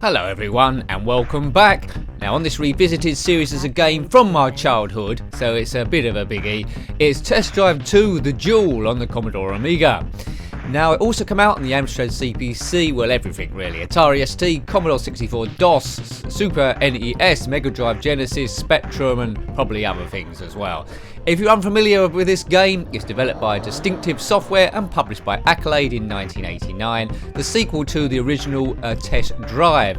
Hello everyone and welcome back. Now on this revisited series is a game from my childhood, so it's a bit of a biggie. It's Test Drive 2 The Duel on the Commodore Amiga. Now it also came out on the Amstrad CPC, well everything really, Atari ST, Commodore 64 DOS, Super NES, Mega Drive Genesis, Spectrum and probably other things as well. If you're unfamiliar with this game, it's developed by Distinctive Software and published by Accolade in 1989, the sequel to the original Test Drive.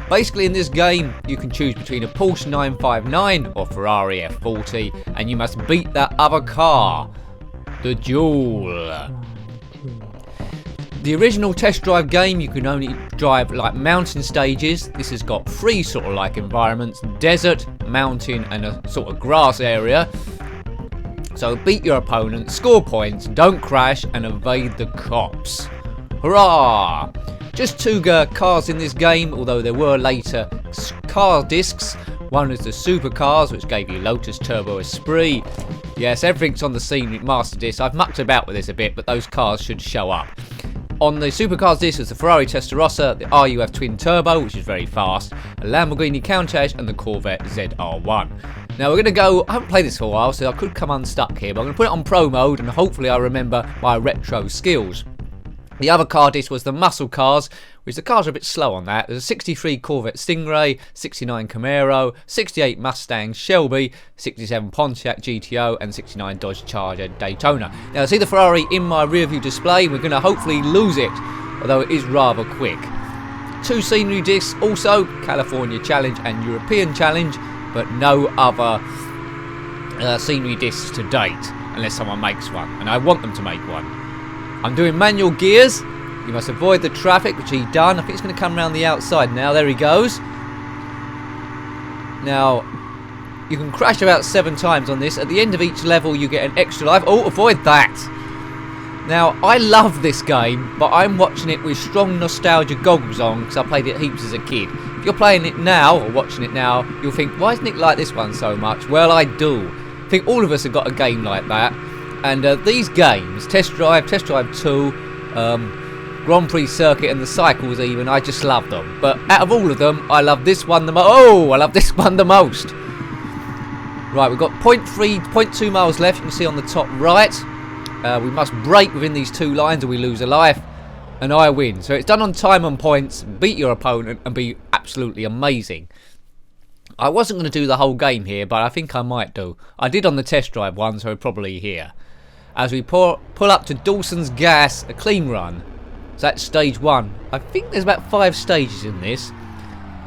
Basically in this game you can choose between a Porsche 959 or Ferrari F40 and you must beat that other car, the Duel. The original Test Drive game you can only drive like mountain stages. This has got three sort of like environments: desert, mountain and a sort of grass area. So beat your opponent, score points, don't crash and evade the cops. Hurrah! Just two cars in this game, although there were later car discs. One is the supercars, which gave you Lotus Turbo Esprit. Yes, everything's on the scene master disc. I've mucked about with this a bit, but those cars should show up. On the supercars disc is the Ferrari Testarossa, the RUF Twin Turbo, which is very fast, a Lamborghini Countach and the Corvette ZR1. Now we're going to go, I haven't played this for a while so I could come unstuck here, but I'm going to put it on pro mode and hopefully I remember my retro skills. The other car disc was the muscle cars, which the cars are a bit slow on that. There's a 63 Corvette Stingray, 69 Camaro, 68 Mustang Shelby, 67 Pontiac GTO and 69 Dodge Charger Daytona. Now I see the Ferrari in my rear view display, we're going to hopefully lose it, although it is rather quick. Two scenery discs also, California Challenge and European Challenge, but no other scenery discs to date, unless someone makes one, and I want them to make one. I'm doing manual gears. You must avoid the traffic, which he's done. I think he's going to come around the outside now. There he goes. Now, you can crash about 7 times on this. At the end of each level, you get an extra life. Oh, avoid that. Now, I love this game, but I'm watching it with strong nostalgia goggles on because I played it heaps as a kid. If you're playing it now, or watching it now, you'll think, why isn't it like this one so much? Well, I do. I think all of us have got a game like that. And these games, Test Drive 2, Grand Prix Circuit and the Cycles even, I just love them. But out of all of them, I love this one the most. Oh, I love this one the most. Right, we've got 0.2 miles left, you can see on the top right. We must break within these two lines or we lose a life. And I win. So it's done on time and points, beat your opponent and be absolutely amazing. I wasn't going to do the whole game here, but I think I might do. I did on the Test Drive one, so probably here. As we pull up to Dawson's Gas, a clean run. So that's stage 1. I think there's about 5 stages in this.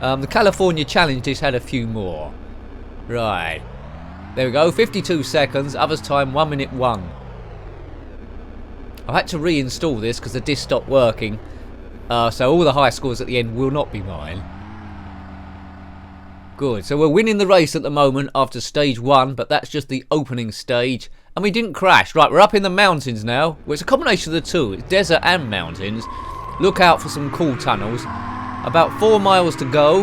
The California Challenge disc had a few more. Right. There we go, 52 seconds, others time 1 minute 1. I had to reinstall this because the disc stopped working. So all the high scores at the end will not be mine. Good, so we're winning the race at the moment after stage 1, but that's just the opening stage. And we didn't crash. Right, we're up in the mountains now. Well, it's a combination of the two. It's desert and mountains. Look out for some cool tunnels. About 4 miles to go.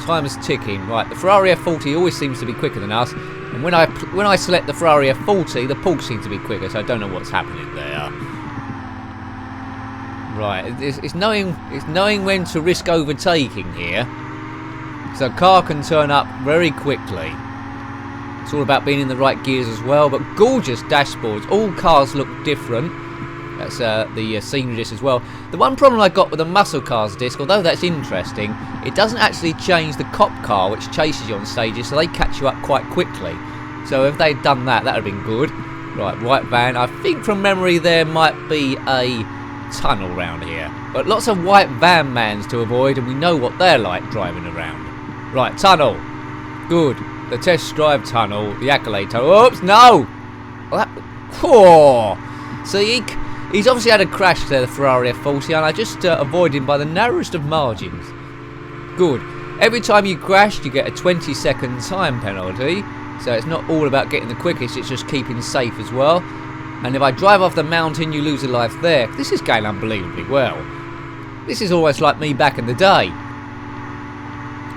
Time is ticking. Right, the Ferrari F40 always seems to be quicker than us. And when I select the Ferrari F40, the Porsche seems to be quicker, so I don't know what's happening there. Right, it's knowing when to risk overtaking here. So a car can turn up very quickly. It's all about being in the right gears as well, but gorgeous dashboards. All cars look different. That's the scenery disc as well. The one problem I got with the muscle cars disc, although that's interesting, it doesn't actually change the cop car which chases you on stages, so they catch you up quite quickly. So if they'd done that, that would have been good. Right, white van. I think from memory there might be a tunnel round here. But lots of white van mans to avoid, and we know what they're like driving around. Right, tunnel. Good. The Test Drive tunnel. The Accolade tunnel. Oops, no! See, he's obviously had a crash there, the Ferrari F40, and I just avoid him by the narrowest of margins. Good. Every time you crash, you get a 20-second time penalty. So it's not all about getting the quickest, it's just keeping safe as well. And if I drive off the mountain, you lose a life there. This is going unbelievably well. This is almost like me back in the day.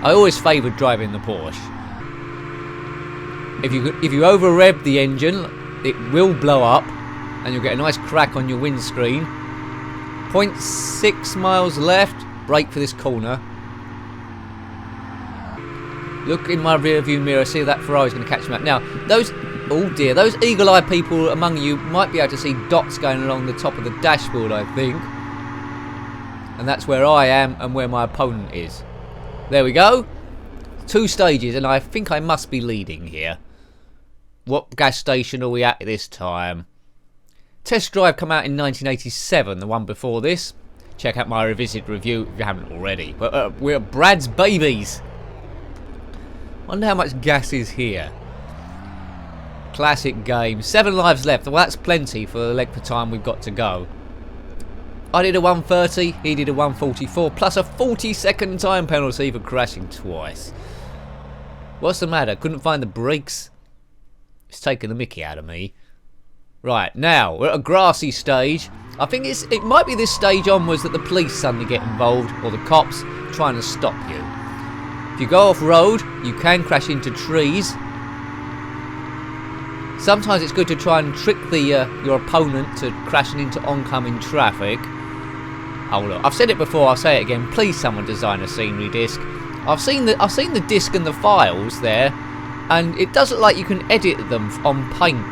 I always favoured driving the Porsche. If you over-rev the engine, it will blow up, and you'll get a nice crack on your windscreen. 0.6 miles left. Brake for this corner. Look in my rear view mirror, see that Ferrari's going to catch me up. Now, those... Oh dear, those eagle-eyed people among you might be able to see dots going along the top of the dashboard, I think. And that's where I am and where my opponent is. There we go. 2 stages, and I think I must be leading here. What gas station are we at this time? Test Drive come out in 1987, the one before this. Check out my revisit review if you haven't already. But we're Brad's babies. Wonder how much gas is here. Classic game. 7 lives left. Well, that's plenty for the length of time we've got to go. I did a 130, he did a 144, plus a 40-second time penalty for crashing twice. What's the matter? Couldn't find the brakes? It's taking the mickey out of me. Right, now, we're at a Grassy stage. I think it might be this stage onwards that the police suddenly get involved, or the cops, trying to stop you. If you go off-road, you can crash into trees. Sometimes it's good to try and trick your opponent to crashing into oncoming traffic. Oh look, I've said it before, I'll say it again. Please someone design a scenery disc. I've seen the disc and the files there, and it does look like you can edit them on paint.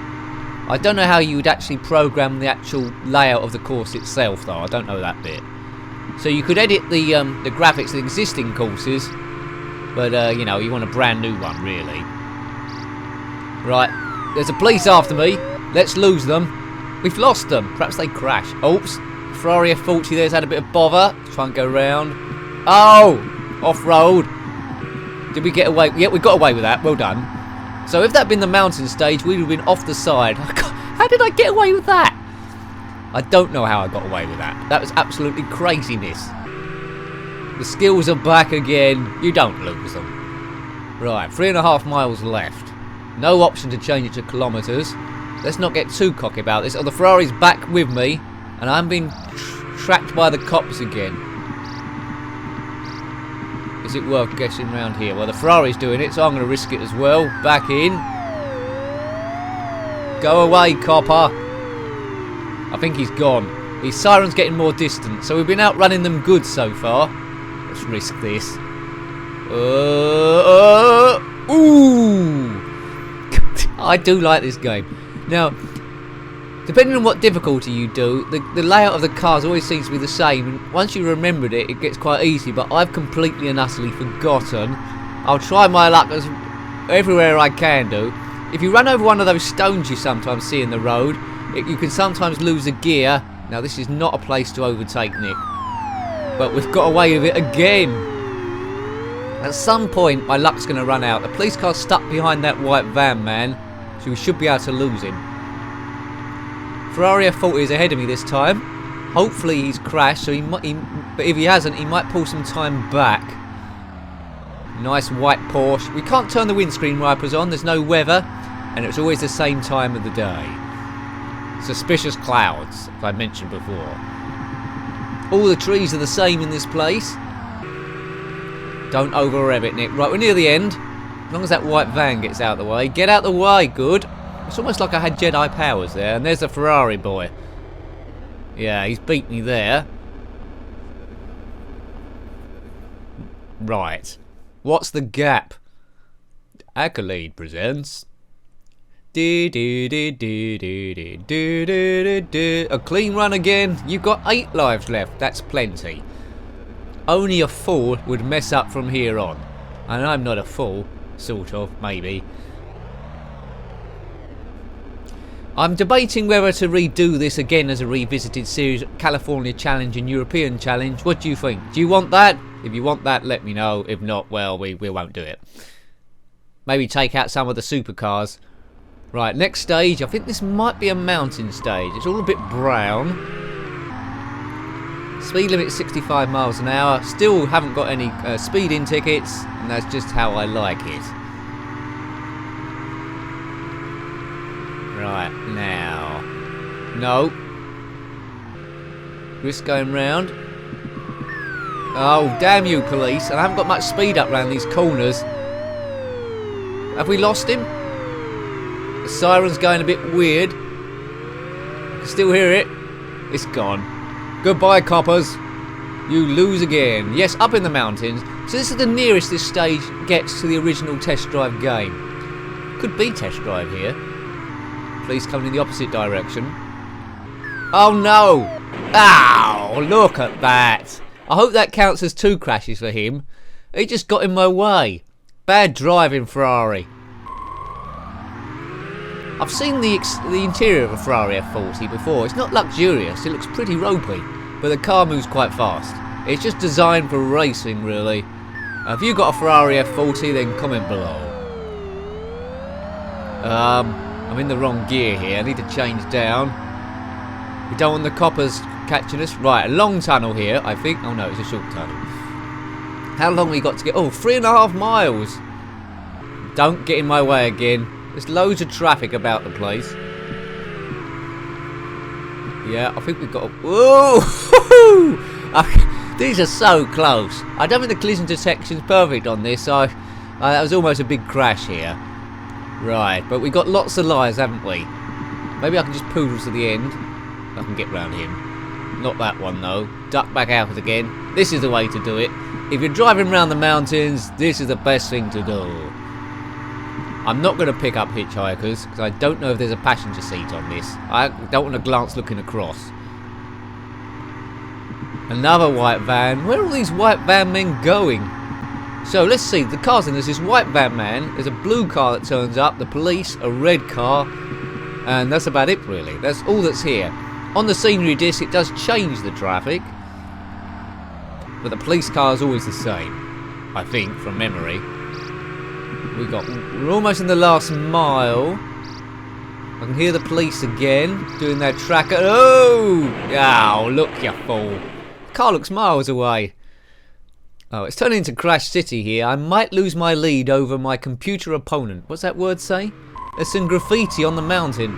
I don't know how you would actually program the actual layout of the course itself though, I don't know that bit. So you could edit the graphics of the existing courses, but you know, you want a brand new one really. Right, there's a police after me, let's lose them. We've lost them, perhaps they crashed. Oops, Ferrari F40 there's had a bit of bother, try and go round. Oh, off-road. Did we get away? Yeah, we got away with that, well done. So if that had been the mountain stage, we'd have been off the side. How did I get away with that? I don't know how I got away with that. That was absolutely craziness. The skills are back again. You don't lose them. Right, 3.5 miles left. No option to change it to kilometres. Let's not get too cocky about this. Oh, the Ferrari's back with me, and I'm being tracked by the cops again. Is it worth getting around here? Well, the Ferrari's doing it, so I'm going to risk it as well. Back in. Go away, copper. I think he's gone. His siren's getting more distant, so we've been outrunning them good so far. Let's risk this. Ooh! I do like this game. Now, depending on what difficulty you do, the layout of the cars always seems to be the same, and once you remembered it, it gets quite easy, but I've completely and utterly forgotten. I'll try my luck as everywhere I can do. If you run over one of those stones you sometimes see in the road, you can sometimes lose a gear. Now this is not a place to overtake Nick, but we've got away with it again. At some point my luck's going to run out. The police car's stuck behind that white van, man, so we should be able to lose him. Ferrari F40 is ahead of me this time. Hopefully he's crashed, so but if he hasn't, he might pull some time back. Nice white Porsche. We can't turn the windscreen wipers on, there's no weather, and it's always the same time of the day. Suspicious clouds, as I mentioned before. All the trees are the same in this place. Don't over-rev it, Nick. Right, we're near the end. As long as that white van gets out of the way. Get out the way, good. It's almost like I had Jedi powers there. And there's the Ferrari boy. Yeah, he's beat me there. Right. What's the gap? Accolade presents... A clean run again. You've got 8 lives left. That's plenty. Only a fool would mess up from here on. And I'm not a fool. Sort of, maybe. I'm debating whether to redo this again as a revisited series, California Challenge and European Challenge. What do you think? Do you want that? If you want that, let me know. If not, well, we won't do it. Maybe take out some of the supercars. Right, next stage. I think this might be a mountain stage. It's all a bit brown. Speed limit 65 miles an hour. Still haven't got any speeding tickets, and that's just how I like it. Right, now. No. Risk going round. Oh, damn you, police. And I haven't got much speed up round these corners. Have we lost him? The siren's going a bit weird. I can still hear it. It's gone. Goodbye, coppers. You lose again. Yes, up in the mountains. So this is the nearest this stage gets to the original test drive game. Could be test drive here. Police coming in the opposite direction. Oh no! Ow! Look at that. I hope that counts as 2 crashes for him. He just got in my way. Bad driving, Ferrari. I've seen the interior of a Ferrari F40 before. It's not luxurious. It looks pretty ropey. But the car moves quite fast. It's just designed for racing, really. If you've got a Ferrari F40, then comment below. I'm in the wrong gear here. I need to change down. We don't want the coppers catching us. Right, a long tunnel here, I think. Oh no, it's a short tunnel. How long we got to get? Oh, 3.5 miles. Don't get in my way again. There's loads of traffic about the place. Yeah, I think we've got... Whoa! These are so close. I don't think the collision detection's perfect on this, so that was almost a big crash here. Right, but we've got lots of lives, haven't we? Maybe I can just poodle to the end. I can get round him. Not that one, though. Duck back out again. This is the way to do it. If you're driving around the mountains, this is the best thing to do. I'm not going to pick up hitchhikers, because I don't know if there's a passenger seat on this. I don't want to glance looking across. Another white van. Where are all these white van men going? So, let's see. The cars in this white van man. There's a blue car that turns up. The police, a red car. And that's about it, really. That's all that's here. On the scenery disc, it does change the traffic. But the police car is always the same. I think, from memory. We're almost in the last mile. I can hear the police again doing their tracker. Oh, look, you fool. The car looks miles away. Oh, it's turning into Crash City here. I might lose my lead over my computer opponent. What's that word say? There's some graffiti on the mountain.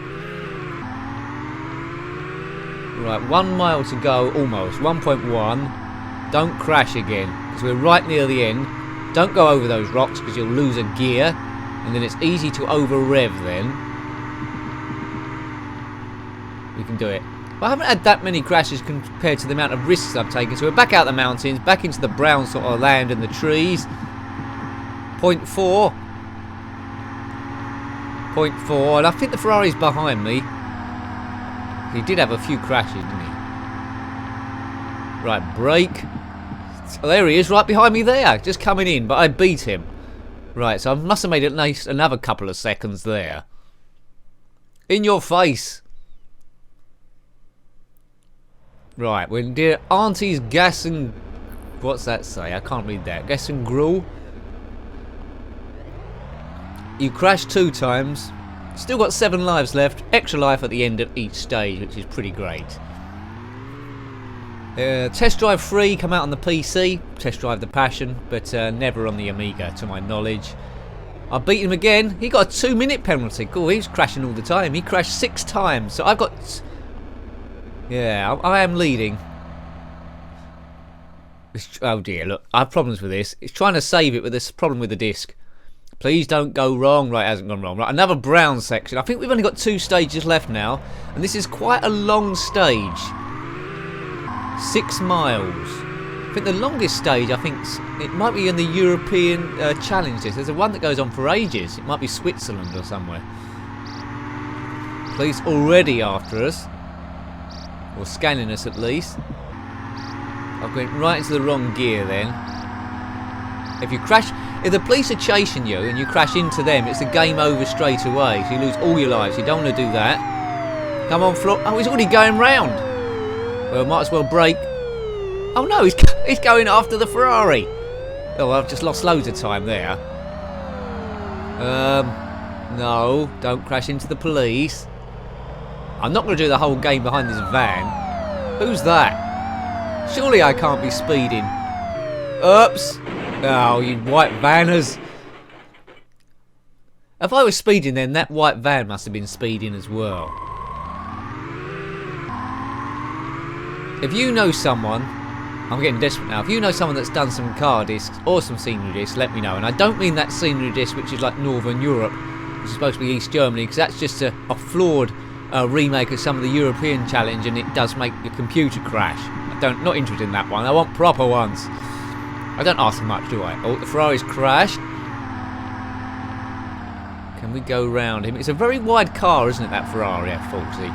Right, 1 mile to go, almost. 1.1. Don't crash again, because we're right near the end. Don't go over those rocks because you'll lose a gear, and then it's easy to over-rev then. We can do it. But I haven't had that many crashes compared to the amount of risks I've taken. So we're back out the mountains, back into the brown sort of land and the trees. 0.4. 0.4, and I think the Ferrari's behind me. He did have a few crashes, didn't he? Right, brake. Oh, there he is, right behind me there, just coming in, but I beat him. Right, so I must have made at least another couple of seconds there. In your face. Right, we're near Auntie's Gas and... What's that say? I can't read that. Gas and Gruel. You crashed 2 times. Still got 7 lives left. Extra life at the end of each stage, which is pretty great. Test Drive 3 come out on the PC, Test Drive the Passion, but never on the Amiga to my knowledge. I beat him again. He got a 2-minute penalty. Cool, he was crashing all the time. He crashed 6 times, so I've got... Yeah, I am leading. Oh dear, look, I have problems with this. It's trying to save it with this problem with the disc. Please don't go wrong. Right, it hasn't gone wrong. Right, another brown section. I think we've only got 2 stages left now, and this is quite a long stage. 6 miles. I think the longest stage, I think, it might be in the European Challenge. There's a one that goes on for ages. It might be Switzerland or somewhere. Police already after us. Or scanning us at least. I've gone right into the wrong gear then. If you crash... If the police are chasing you and you crash into them, it's a game over straight away. So you lose all your lives. You don't want to do that. Come on, Flo. Oh, he's already going round. Well, might as well brake. Oh no, he's going after the Ferrari. Oh, I've just lost loads of time there. No, don't crash into the police. I'm not going to do the whole game behind this van. Who's that? Surely I can't be speeding. Oops. Oh, you white vanners. If I was speeding then, that white van must have been speeding as well. If you know someone, I'm getting desperate now, if you know someone that's done some car discs or some scenery discs, let me know. And I don't mean that scenery disc which is like Northern Europe, which is supposed to be East Germany, because that's just a flawed remake of some of the European Challenge, and it does make the computer crash not interested in that one. I want proper ones. I don't ask much, do I? Oh, the Ferrari's crashed. Can we go round him? It's a very wide car, isn't it, that Ferrari F40?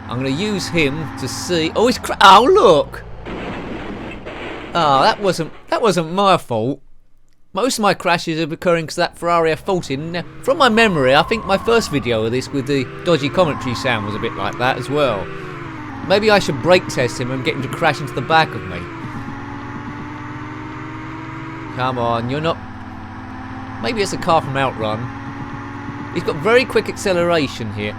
I'm going to use him to see... Oh, he's oh, look! Oh, that wasn't my fault. Most of my crashes are occurring because that Ferrari F40. Now, from my memory, I think my first video of this with the dodgy commentary sound was a bit like that as well. Maybe I should brake test him and get him to crash into the back of me. Come on, you're not... Maybe it's a car from Outrun. He's got very quick acceleration here.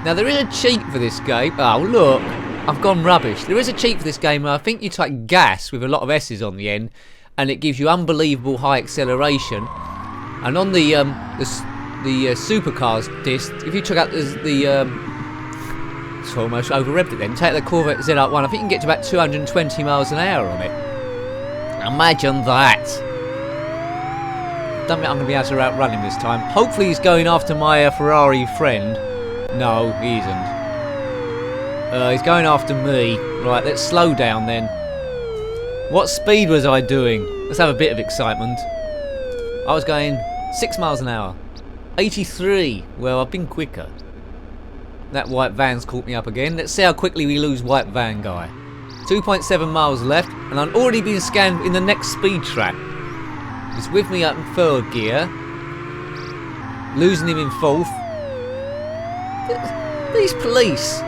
Now, there is a cheat for this game. Oh, look. I've gone rubbish. There is a cheat for this game. I think you type gas with a lot of S's on the end, and it gives you unbelievable high acceleration. And on the supercars disc, if you took out it's almost over-revved it then. Take the Corvette Z1, I think you can get to about 220 miles an hour on it. Imagine that. Don't think I'm going to be able to outrun him this time. Hopefully he's going after my Ferrari friend. No, he isn't. He's going after me. Right, let's slow down then. What speed was I doing? Let's have a bit of excitement. I was going 6 miles an hour. 83. Well, I've been quicker. That white van's caught me up again. Let's see how quickly we lose white van guy. 2.7 miles left, and I've already been scanned in the next speed trap. He's with me up in third gear. Losing him in fourth. These police.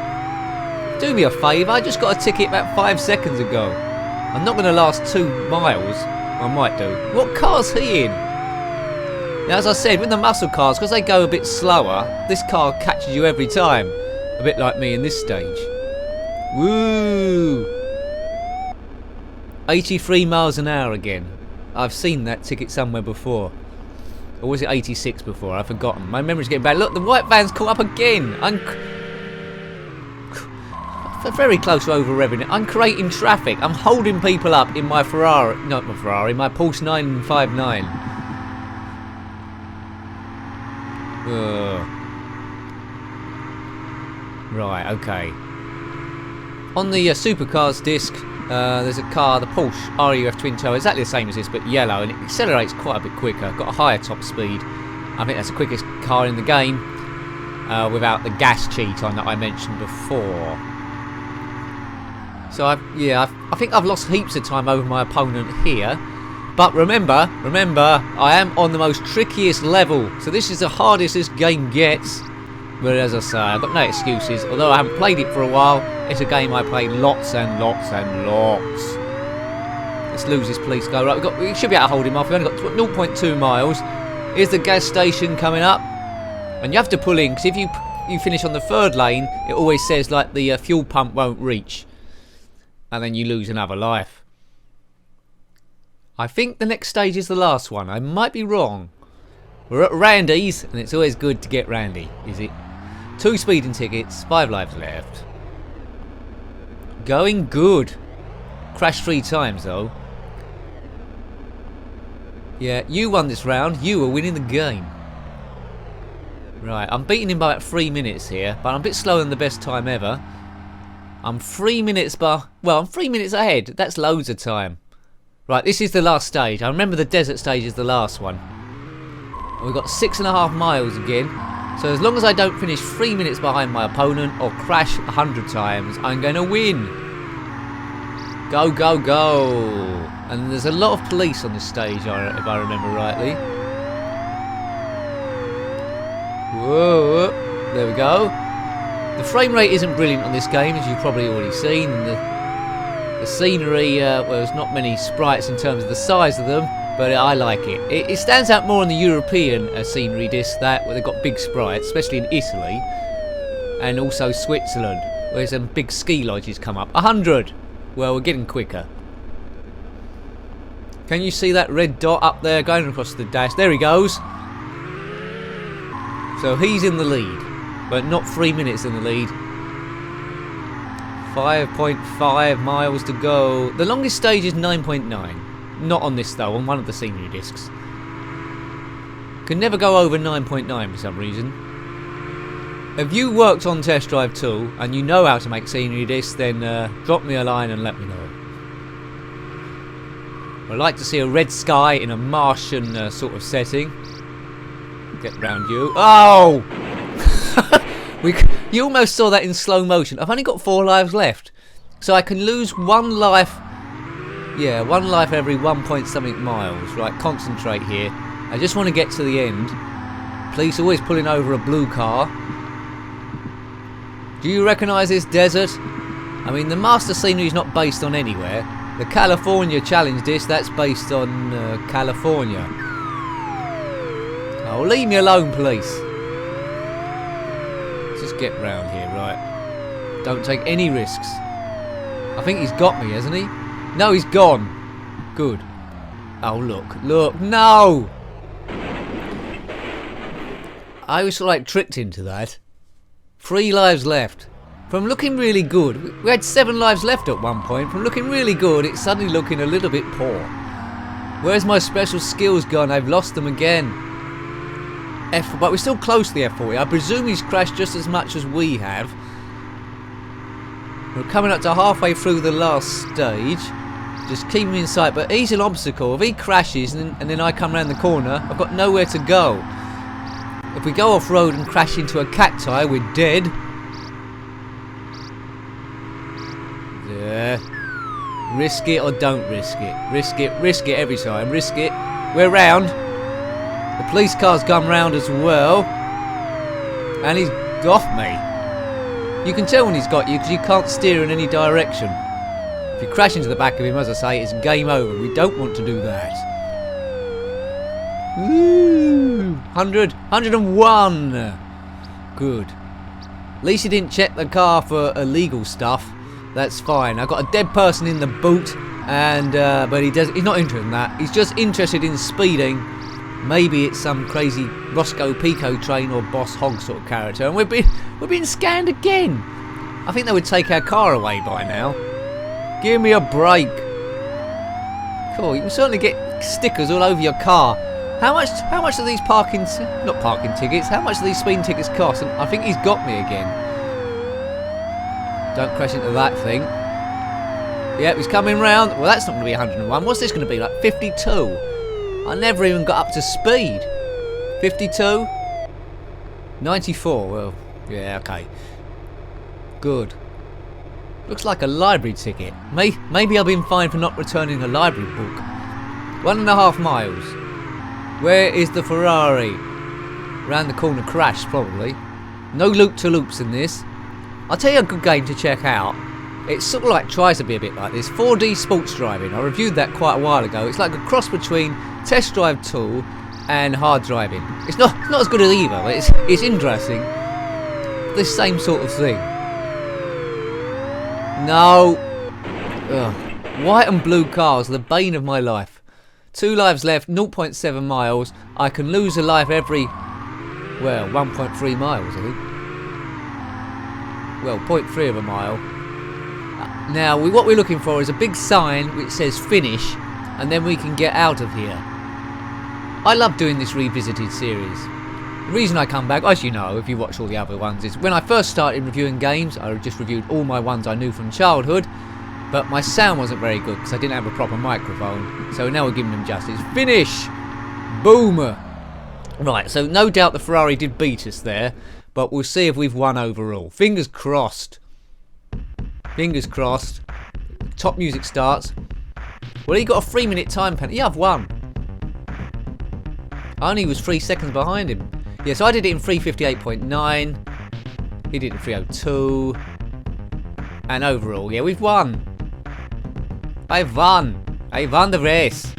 Do me a favour, I just got a ticket about 5 seconds ago. I'm not going to last 2 miles. I might do. What car's he in? Now, as I said, with the muscle cars, because they go a bit slower, this car catches you every time. A bit like me in this stage. Woo! 83 miles an hour again. I've seen that ticket somewhere before. Or was it 86 before? I've forgotten. My memory's getting bad. Look, the white van's caught up again. I'm very close to over-revving it. I'm creating traffic. I'm holding people up in my Ferrari. Not my Ferrari, my Porsche 959. Right, okay. On the supercars disc, there's a car, the Porsche RUF Twin Turbo, exactly the same as this, but yellow, and it accelerates quite a bit quicker. Got a higher top speed. I think that's the quickest car in the game, without the gas cheat on that I mentioned before. So I think I've lost heaps of time over my opponent here. But remember, I am on the most trickiest level. So this is the hardest this game gets. But as I say, I've got no excuses. Although I haven't played it for a while, it's a game I played lots and lots and lots. Let's lose this police guy. Right, we should be able to hold him off. We've only got 0.2 miles. Here's the gas station coming up. And you have to pull in, because if you finish on the third lane, it always says like the fuel pump won't reach. And then you lose another life. I think the next stage is the last one. I might be wrong. We're at Randy's, and it's always good to get Randy, is it? 2 speeding tickets, 5 lives left. Going good. Crashed 3 times though. Yeah, you won this round. You were winning the game. Right, I'm beating him by about 3 minutes here, but I'm a bit slower than the best time ever. I'm 3 minutes I'm 3 minutes ahead. That's loads of time. Right, this is the last stage. I remember the desert stage is the last one. We've got 6.5 miles again. So as long as I don't finish 3 minutes behind my opponent or crash 100 times, I'm going to win. Go, go, go. And there's a lot of police on this stage, if I remember rightly. Whoa, there we go. The frame rate isn't brilliant on this game, as you've probably already seen. And the scenery, well, there's not many sprites in terms of the size of them, but I like it. It stands out more on the European scenery disc, where they've got big sprites, especially in Italy, and also Switzerland, where some big ski lodges come up. 100! Well, we're getting quicker. Can you see that red dot up there going across the dash? There he goes. So he's in the lead, but not 3 minutes in the lead. 5.5 miles to go. The longest stage is 9.9. Not on this though, on one of the scenery discs. Can never go over 9.9 for some reason. If you worked on Test Drive 2 and you know how to make scenery discs, then drop me a line and let me know. I'd like to see a red sky in a Martian sort of setting. Get round you. Oh! You almost saw that in slow motion. I've only got 4 lives left. So I can lose 1 life. Yeah, 1 life every 1 point something miles. Right, concentrate here. I just want to get to the end. Police always pulling over a blue car. Do you recognise this desert? I mean, the master scenery is not based on anywhere. The California challenge disc, that's based on California. Oh, leave me alone, police. Just get round here, right? Don't take any risks. I think he's got me, hasn't he? No, he's gone. Good. Oh, look, no! I was sort of like tricked into that. 3 lives left. From looking really good, we had 7 lives left at one point. From looking really good, it's suddenly looking a little bit poor. Where's my special skills gone? I've lost them again. But we're still close to the F40. I presume he's crashed just as much as we have. We're coming up to halfway through the last stage. Just keep him in sight, but he's an obstacle. If he crashes and then I come around the corner, I've got nowhere to go. If we go off-road and crash into a cacti, we're dead. Yeah. Risk it or don't risk it. Risk it every time. Risk it. We're round. The police car's come round as well. And he's got me. You can tell when he's got you because you can't steer in any direction. If you crash into the back of him, as I say, it's game over. We don't want to do that. Woo! 101. Good. At least he didn't check the car for illegal stuff. That's fine. I've got a dead person in the boot, and but he's not interested in that. He's just interested in speeding. Maybe it's some crazy Roscoe Pico train or Boss Hogg sort of character, and we're being scanned again. I think they would take our car away by now. Give me a break. Cool. You can certainly get stickers all over your car. How much do these not parking tickets? How much do these speeding tickets cost? And I think he's got me again. Don't crash into that thing. Yep, he's coming round. Well, that's not going to be 101. What's this going to be? Like 52? I never even got up to speed. 52? 94. Well, yeah, okay. Good. Looks like a library ticket. Maybe I've been fined for not returning a library book. 1.5 miles. Where is the Ferrari? Round the corner crashed, probably. No loop-to-loops in this. I'll tell you a good game to check out. It sort of like tries to be a bit like this. 4D sports driving. I reviewed that quite a while ago. It's like a cross between Test Drive 2 and hard driving. It's not as good as either, but it's interesting. This same sort of thing. No. Ugh. White and blue cars, the bane of my life. 2 lives left, 0.7 miles. I can lose a life every, well, 1.3 miles, I think. Well, 0.3 of a mile. Now, what we're looking for is a big sign which says finish, and then we can get out of here. I love doing this revisited series. The reason I come back, as you know, if you watch all the other ones, is when I first started reviewing games, I just reviewed all my ones I knew from childhood, but my sound wasn't very good because I didn't have a proper microphone, so now we're giving them justice. Finish! Boom! Right, so no doubt the Ferrari did beat us there, but we'll see if we've won overall. Fingers crossed. Fingers crossed. Top music starts. Well, he got a 3-minute time penalty. Yeah, I've won. I only was 3 seconds behind him. Yeah, so I did it in 3:58.9. He did it in 3:02. And overall, yeah, we've won. I've won the race.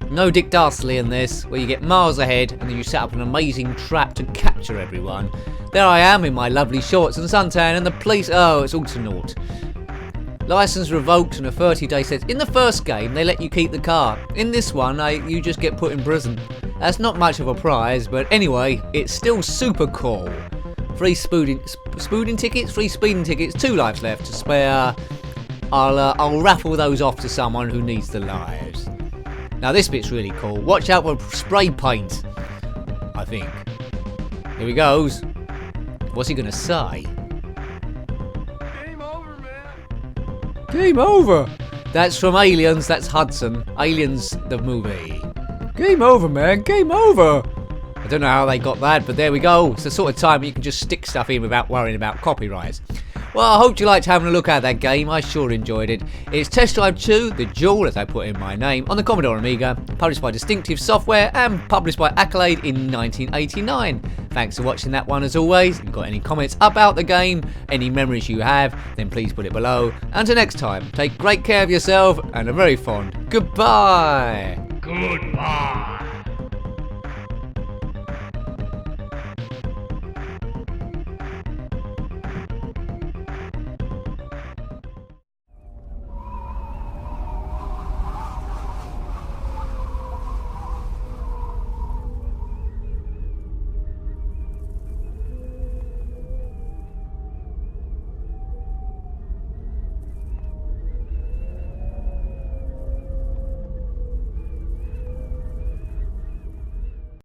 No Dick Dastardly in this, where you get miles ahead and then you set up an amazing trap to capture everyone. There I am in my lovely shorts and suntan, and the police, oh, it's all to naught. License revoked and a 30-day sentence. In the first game, they let you keep the car. In this one, you just get put in prison. That's not much of a prize, but anyway, it's still super cool. 3 speeding tickets, 3 speeding tickets, 2 lives left to spare. I'll raffle those off to someone who needs the lives. Now this bit's really cool. Watch out for spray paint, I think. Here he goes. What's he gonna say? Game over, man. Game over! That's from Aliens, that's Hudson. Aliens, the movie. Game over, man, game over! I don't know how they got that, but there we go. It's the sort of time you can just stick stuff in without worrying about copyrights. Well, I hope you liked having a look at that game. I sure enjoyed it. It's Test Drive 2, the Duel, as I put in my name, on the Commodore Amiga, published by Distinctive Software and published by Accolade in 1989. Thanks for watching that one as always. If you've got any comments about the game, any memories you have, then please put it below. Until next time, take great care of yourself and a very fond goodbye. Goodbye.